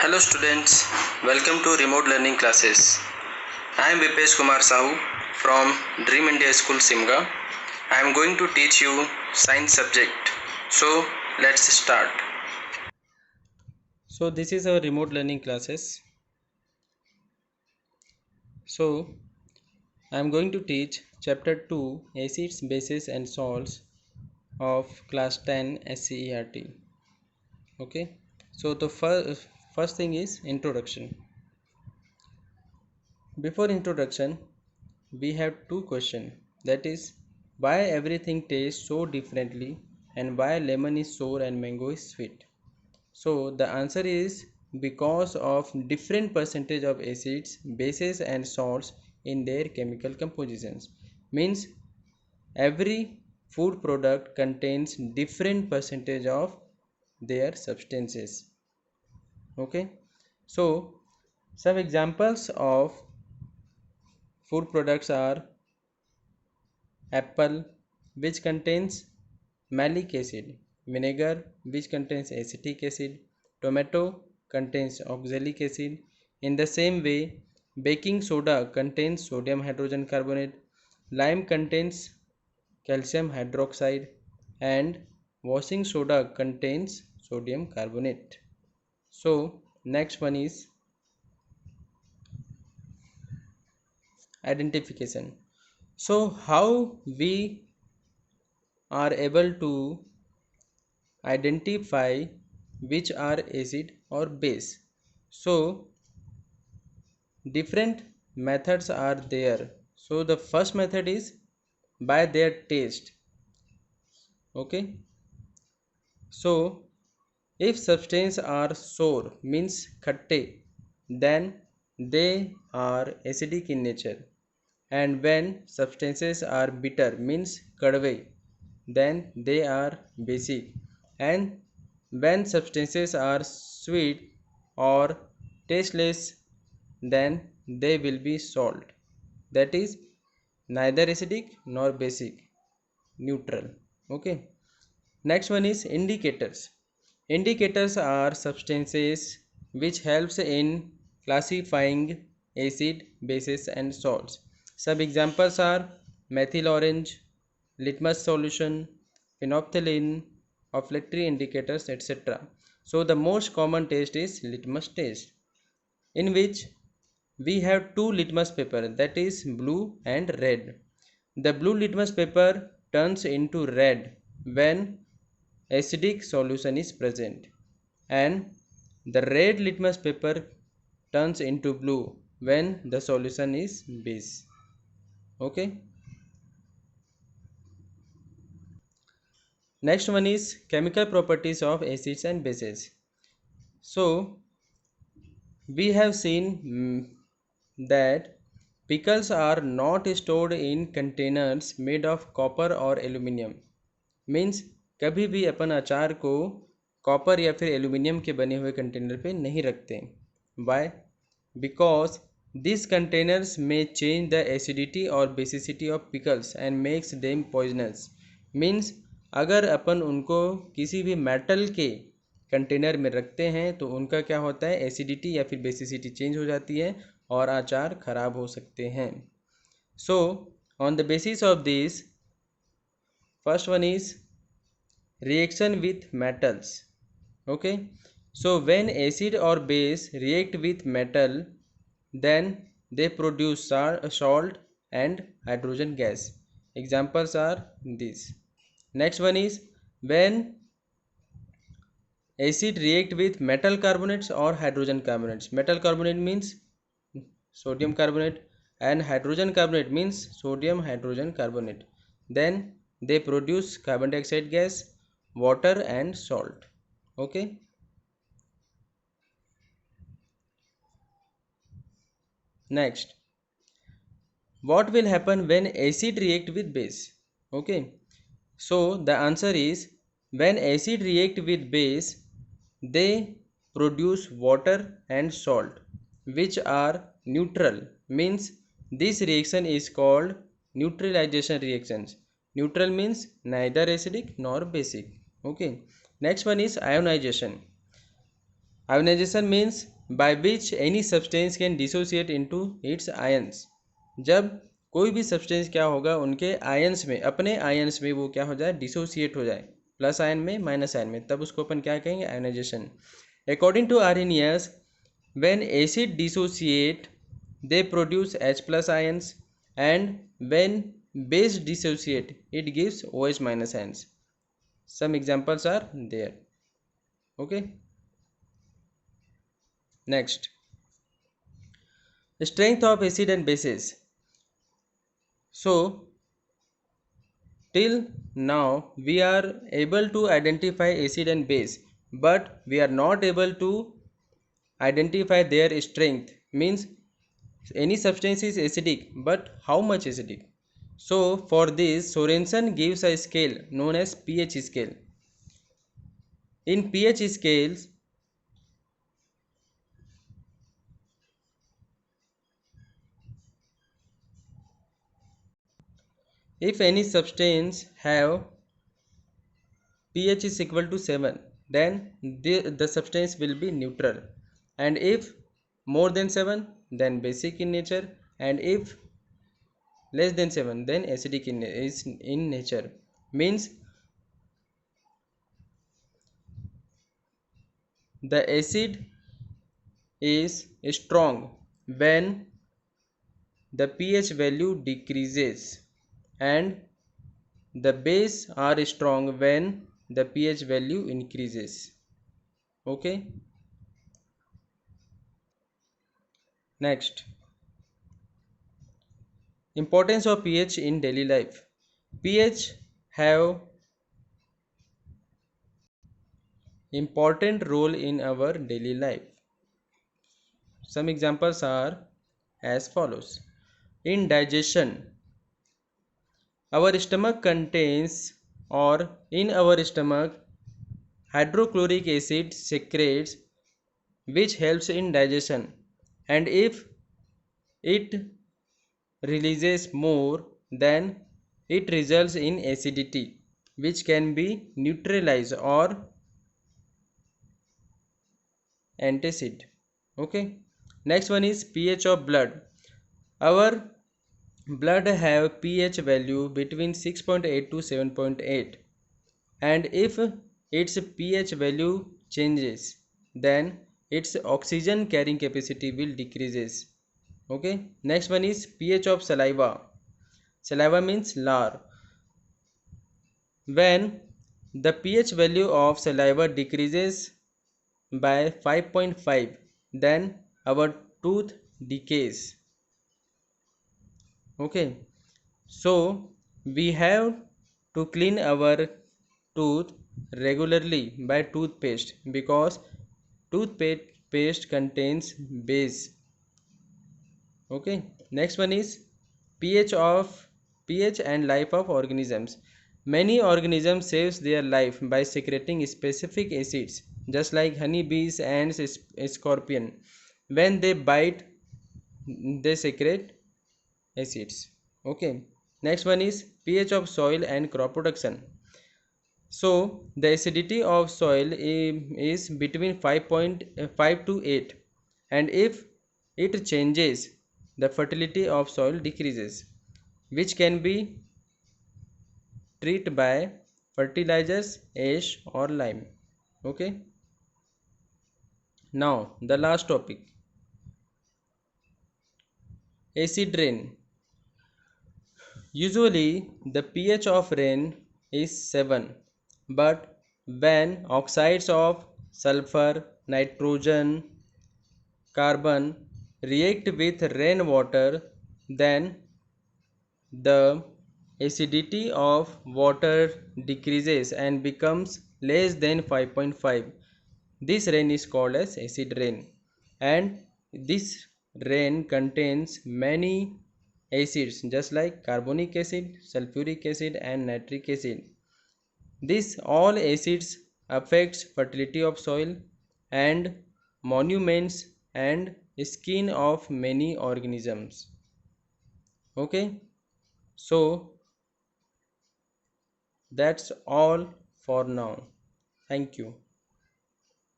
Hello students, welcome to remote learning classes. I am Vipesh Kumar Sahu from Dream India School Simga. I am going to teach you science subject. So let's start. So this is our remote learning classes. So I am going to teach chapter 2 acids, bases and salts of class 10 SCERT. Okay. So the first thing is introduction. Before introduction, we have two questions, that is why everything tastes so differently and why lemon is sour and mango is sweet. So the answer is because of different percentage of acids, bases and salts in their chemical compositions. Means every food product contains different percentage of their substances. Okay, so some examples of food products are apple, which contains malic acid; vinegar, which contains acetic acid; tomato contains oxalic acid. In the same way, baking soda contains sodium hydrogen carbonate, lime contains calcium hydroxide, and washing soda contains sodium carbonate. So, next one is identification. So, how we are able to identify which are acid or base? So different methods are there. So the first method is by their taste. Okay, so if substances are sour means khatte, then they are acidic in nature, and when substances are bitter means kadve, then they are basic, and when substances are sweet or tasteless, then they will be salt, that is neither acidic nor basic, neutral. Okay, next one is indicators. Indicators are substances which helps in classifying acid, bases and salts. Some examples are methyl orange, litmus solution, phenolphthalein, olfactory indicators, etc. So the most common test is litmus test, in which we have two litmus paper, that is blue and red. The blue litmus paper turns into red when acidic solution is present, and the red litmus paper turns into blue when the solution is base. Okay, next one is chemical properties of acids and bases. So we have seen that pickles are not stored in containers made of copper or aluminum. Means कभी भी अपन अचार को copper या फिर aluminium के बने हुए container पे नहीं रखते. वाई? बिकॉज दिस कंटेनर्स में चेंज द एसिडिटी और basicity of pickles and makes them poisonous. Means अगर अपन उनको किसी भी मेटल के कंटेनर में रखते हैं तो उनका क्या होता है, एसिडिटी या फिर बेसिसिटी चेंज हो जाती है और अचार खराब हो सकते हैं. So on the basis of this, first one is reaction with metals. Okay, so when acid or base react with metal, then they produce salt and hydrogen gas. Examples are these. Next one is when acid react with metal carbonates or hydrogen carbonates. Metal carbonate means sodium carbonate and hydrogen carbonate means sodium hydrogen carbonate. Then they produce carbon dioxide gas, water and salt. Okay, next, what will happen when acid react with base? Okay, so the answer is when acid react with base, they produce water and salt which are neutral. Means this reaction is called neutralization reactions. Neutral means neither acidic nor basic. Okay, next one is ionization. Ionization means by which any substance can dissociate into its ions. जब कोई भी substance क्या होगा, उनके ions में, अपने ions में वो क्या हो जाए, डिसोसिएट हो जाए, प्लस आयन में माइनस आयन में, तब उसको अपन क्या कहेंगे, ionization. According to Arrhenius, when acid dissociate they produce H plus ions, and when base dissociate it gives OH minus ions. Some examples are there. Okay, next, strength of acid and bases. So till now we are able to identify acid and base, but we are not able to identify their strength. Means any substance is acidic, but how much acidic? So for this, Sorensen gives a scale known as pH scale. In pH scales, if any substance have pH is equal to 7, then the substance will be neutral, and if more than 7, then basic in nature, and if less than 7, then acidic is in nature. Means the acid is strong when the pH value decreases, and the base are strong when the pH value increases. Okay, next, importance of pH in daily life. pH have important role in our daily life. Some examples are as follows. In digestion, our stomach contains, or in our stomach, hydrochloric acid secretes, which helps in digestion, and if it releases more, then it results in acidity, which can be neutralized or antacid. Okay, next one is pH of blood. Our blood have pH value between 6.8 to 7.8, and if its pH value changes, then its oxygen carrying capacity will decreases. Okay, next one is pH of saliva. Saliva means lar. When the pH value of saliva decreases by 5.5, then our tooth decays. Okay, so we have to clean our tooth regularly by toothpaste, because toothpaste contains base. Okay, next one is pH of pH and life of organisms. Many organisms saves their life by secreting specific acids, just like honeybees and scorpion. When they bite, they secrete acids. Okay, next one is pH of soil and crop production. So the acidity of soil is between 5.5 to 8, and if it changes, the fertility of soil decreases, which can be treated by fertilizers, ash or lime. Okay, now the last topic, acid rain. Usually the pH of rain is 7, but when oxides of sulfur, nitrogen, carbon react with rainwater, then the acidity of water decreases and becomes less than 5.5. This rain is called as acid rain, and this rain contains many acids, just like carbonic acid, sulfuric acid and nitric acid. These all acids affects fertility of soil and monuments and skin of many organisms. Okay, so that's all for now. Thank you.